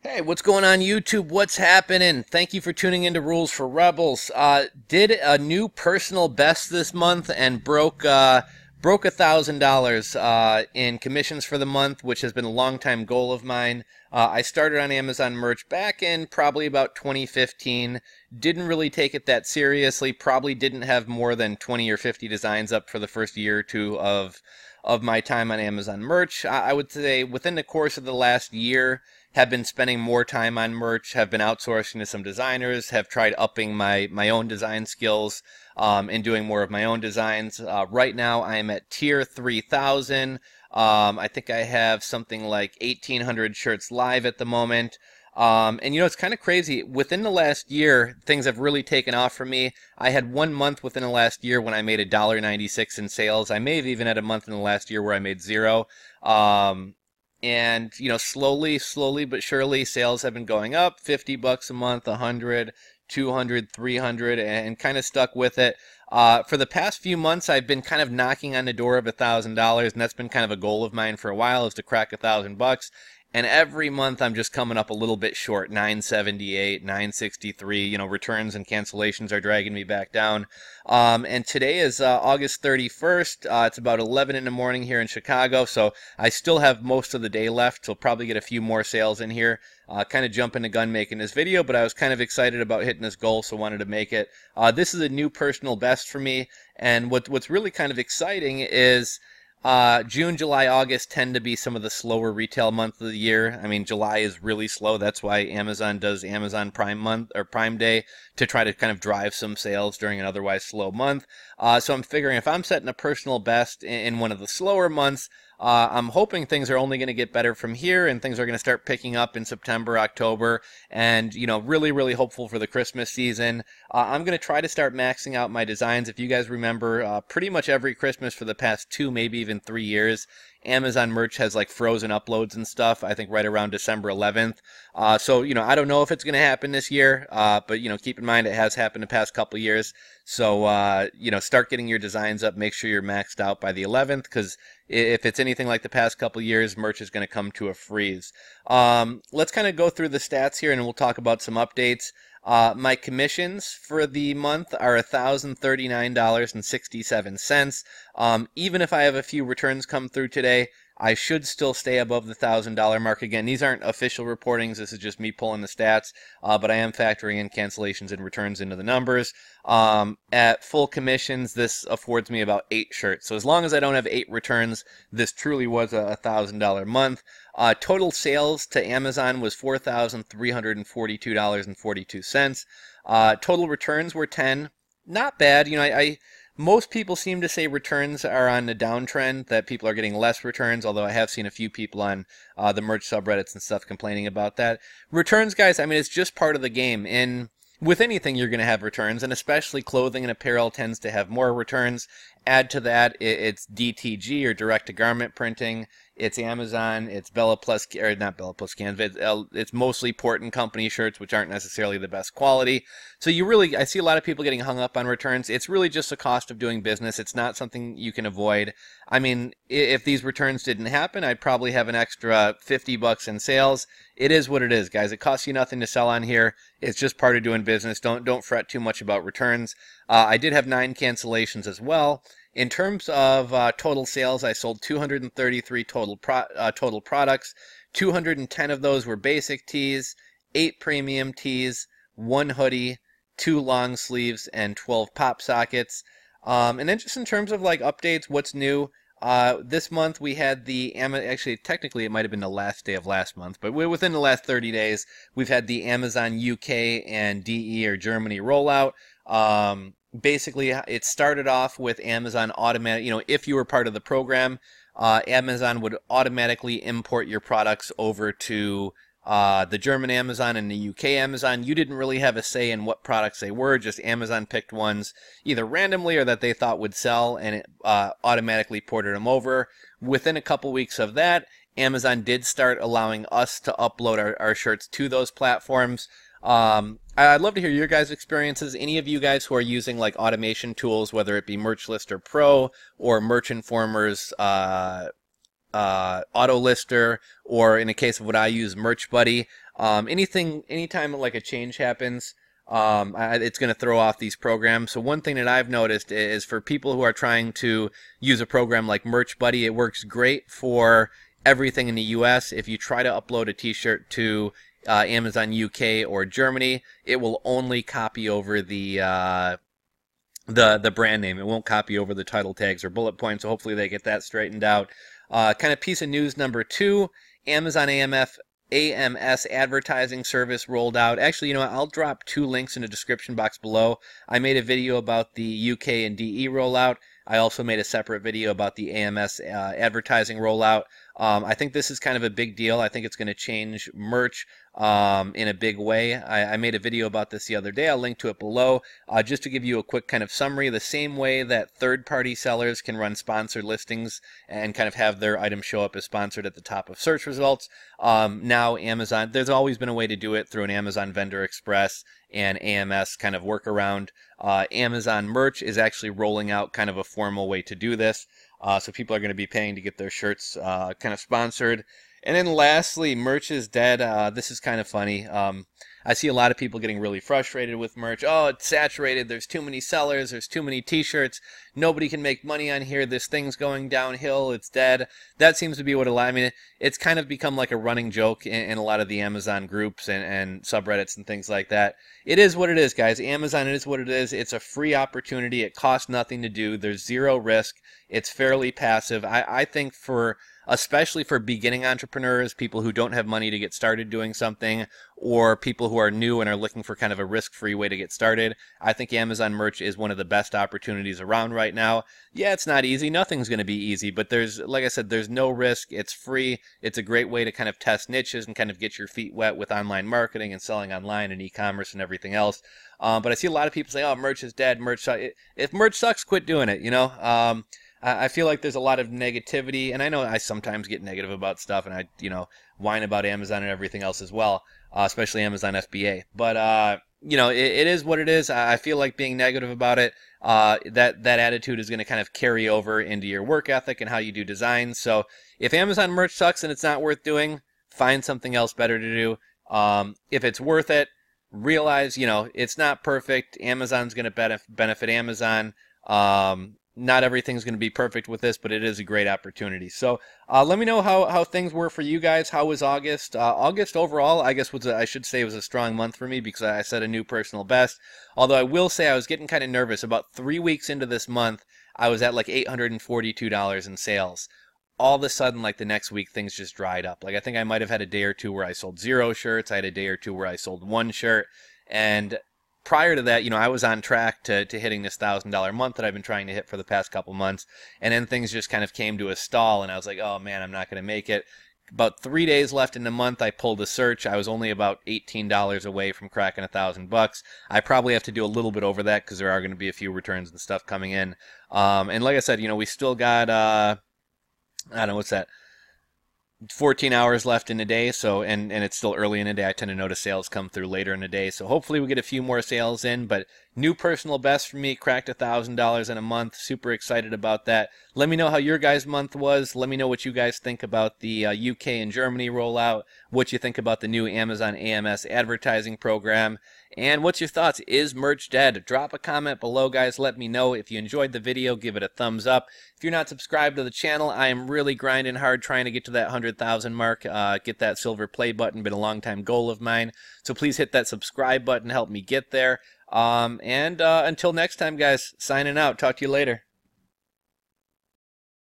Hey, what's going on YouTube? What's happening? Thank you for tuning into Rules for Rebels. Did a new personal best this month and broke $1,000 in commissions for the month, which has been a long time goal of mine. I started on Amazon merch back in probably about 2015. Didn't really take it that seriously. Probably didn't have more than 20 or 50 designs up for the first year or two of my time on Amazon merch. I would say within the course of the last year, have been spending more time on merch, have been outsourcing to some designers, have tried upping my own design skills and doing more of my own designs. Right now, I am at tier 3,000. I think I have something like 1,800 shirts live at the moment. And you know, it's kind of crazy. Within the last year, things have really taken off for me. I had 1 month within the last year when I made $1.96 in sales. I may have even had a month in the last year where I made zero. And you know, slowly but surely, sales have been going up. $50 a month, 100, 200, 300, and kind of stuck with it. For the past few months, I've been kind of knocking on the door of $1,000, and that's been kind of a goal of mine for a while, is to crack $1,000. And every month I'm just coming up a little bit short, 978, 963. You know, returns and cancellations are dragging me back down. And today is August 31st. It's about 11 in the morning here in Chicago, so I still have most of the day left. So I'll probably get a few more sales in here. Kind of jumping the gun making this video, but I was kind of excited about hitting this goal, so wanted to make it. This is a new personal best for me, and what's really kind of exciting is June, July, August tend to be some of the slower retail months of the year. I mean, July is really slow. That's why Amazon does Amazon Prime Month or Prime Day to try to kind of drive some sales during an otherwise slow month. So I'm figuring if I'm setting a personal best in one of the slower months, I'm hoping things are only going to get better from here, and things are going to start picking up in September, October, and you know, really hopeful for the Christmas season. I'm going to try to start maxing out my designs. If you guys remember, pretty much every Christmas for the past 2, maybe even 3 years, Amazon merch has like frozen uploads and stuff. I think right around December 11th. So you know, I don't know if it's going to happen this year, but you know, keep in mind it has happened the past couple of years. So you know, start getting your designs up. Make sure you're maxed out by the 11th, because if it's anything like the past couple of years, merch is going to come to a freeze. Let's kind of go through the stats here, and we'll talk about some updates. My commissions for the month are $1,039.67. Even if I have a few returns come through today, I should still stay above the $1,000 mark. Again, these aren't official reportings. This is just me pulling the stats, but I am factoring in cancellations and returns into the numbers. At full commissions, this affords me about 8 shirts. So as long as I don't have 8 returns, this truly was a $1,000 month. Total sales to Amazon was $4,342.42. Total returns were 10. Not bad. You know, most people seem to say returns are on the downtrend, that people are getting less returns, although I have seen a few people on the merch subreddits and stuff complaining about that. Returns, guys, I mean, it's just part of the game. With anything, you're going to have returns, and especially clothing and apparel tends to have more returns. Add to that, it's DTG, or direct-to-garment printing. It's Amazon. It's Bella Plus, or not Bella Plus Canva. It's mostly Port and Company shirts, which aren't necessarily the best quality. So I see a lot of people getting hung up on returns. It's really just a cost of doing business. It's not something you can avoid. I mean, if these returns didn't happen, I'd probably have an extra $50 in sales. It is what it is, guys. It costs you nothing to sell on here. It's just part of doing business. Don't fret too much about returns. I did have 9 cancellations as well. In terms of total sales, I sold 233 total products. 210 of those were basic tees, 8 premium tees, 1 hoodie, 2 long sleeves, and 12 pop sockets. And then just in terms of like updates, what's new? This month we had actually technically it might have been the last day of last month, but within the last 30 days, we've had the Amazon UK and DE or Germany rollout. Basically, it started off with Amazon automatic, you know, if you were part of the program, Amazon would automatically import your products over to the German Amazon and the UK Amazon. You didn't really have a say in what products they were, just Amazon picked ones either randomly or that they thought would sell, and it automatically ported them over. Within a couple weeks of that, Amazon did start allowing us to upload our shirts to those platforms. I'd love to hear your guys' experiences. Any of you guys who are using like automation tools, whether it be Merch Lister Pro or Merch Informer's auto lister, or in the case of what I use, Merch Buddy. Anytime like a change happens, it's going to throw off these programs. So one thing that I've noticed is for people who are trying to use a program like Merch Buddy, it works great for everything in the US. If you try to upload a t-shirt to Amazon UK or Germany, it will only copy over the brand name. It won't copy over the title tags or bullet points, so hopefully they get that straightened out. Kind of piece of news number 2, Amazon AMS advertising service rolled out. Actually, you know what? I'll drop 2 links in the description box below. I made a video about the UK and DE rollout. I also made a separate video about the AMS advertising rollout. I think this is kind of a big deal. I think it's going to change merch in a big way. I made a video about this the other day. I'll link to it below. Just to give you a quick kind of summary, the same way that third-party sellers can run sponsored listings and kind of have their items show up as sponsored at the top of search results, now Amazon, there's always been a way to do it through an Amazon Vendor Express and AMS kind of workaround. Amazon Merch is actually rolling out kind of a formal way to do this. So people are going to be paying to get their shirts kind of sponsored. And then lastly, merch is dead. This is kind of funny. I see a lot of people getting really frustrated with merch. Oh, it's saturated. There's too many sellers. There's too many t-shirts. Nobody can make money on here. This thing's going downhill. It's dead. That seems to be what I mean, it's kind of become like a running joke in a lot of the Amazon groups and subreddits and things like that. It is what it is, guys. Amazon, it is what it is. It's a free opportunity. It costs nothing to do. There's zero risk. It's fairly passive. I think especially for beginning entrepreneurs, people who don't have money to get started doing something, or people who are new and are looking for kind of a risk-free way to get started, I think Amazon Merch is one of the best opportunities around right now. Yeah, it's not easy. Nothing's going to be easy, but there's, like I said, there's no risk. It's free. It's a great way to kind of test niches and kind of get your feet wet with online marketing and selling online and e-commerce and everything else. But I see a lot of people say, oh, merch is dead. Merch sucks. If merch sucks, quit doing it, you know? I feel like there's a lot of negativity, and I know I sometimes get negative about stuff, and I, whine about Amazon and everything else as well, especially Amazon FBA. But, it is what it is. I feel like being negative about it, that attitude is going to kind of carry over into your work ethic and how you do design. So if Amazon merch sucks and it's not worth doing, find something else better to do. If it's worth it, realize, it's not perfect. Amazon's going to benefit Amazon. Not everything's going to be perfect with this, but it is a great opportunity. So let me know how things were for you guys. How was August? August overall, I guess I should say was a strong month for me because I set a new personal best. Although I will say I was getting kind of nervous. About 3 weeks into this month, I was at like $842 in sales. All of a sudden, like the next week, things just dried up. Like I think I might have had a day or two where I sold 0 shirts. I had a day or two where I sold 1 shirt. And prior to that, I was on track to hitting this $1,000 month that I've been trying to hit for the past couple months, and then things just kind of came to a stall, and I was like, oh man, I'm not going to make it. About 3 days left in the month, I pulled a search. I was only about $18 away from cracking $1,000. I probably have to do a little bit over that because there are going to be a few returns and stuff coming in. And like I said, we still got, I don't know, what's that? 14 hours left in the day, so and it's still early in the day. I tend to notice sales come through later in the day, so hopefully we get a few more sales in. But new personal best for me, cracked $1,000 in a month. Super excited about that. Let me know how your guys' month was. Let me know what you guys think about the UK and Germany rollout, what you think about the new Amazon AMS advertising program, and what's your thoughts? Is merch dead? Drop a comment below, guys. Let me know. If you enjoyed the video, give it a thumbs up. If you're not subscribed to the channel, I am really grinding hard trying to get to that 100,000 mark, get that silver play button. Been a long time goal of mine. So please hit that subscribe button, help me get there. And until next time, guys, signing out. Talk to you later.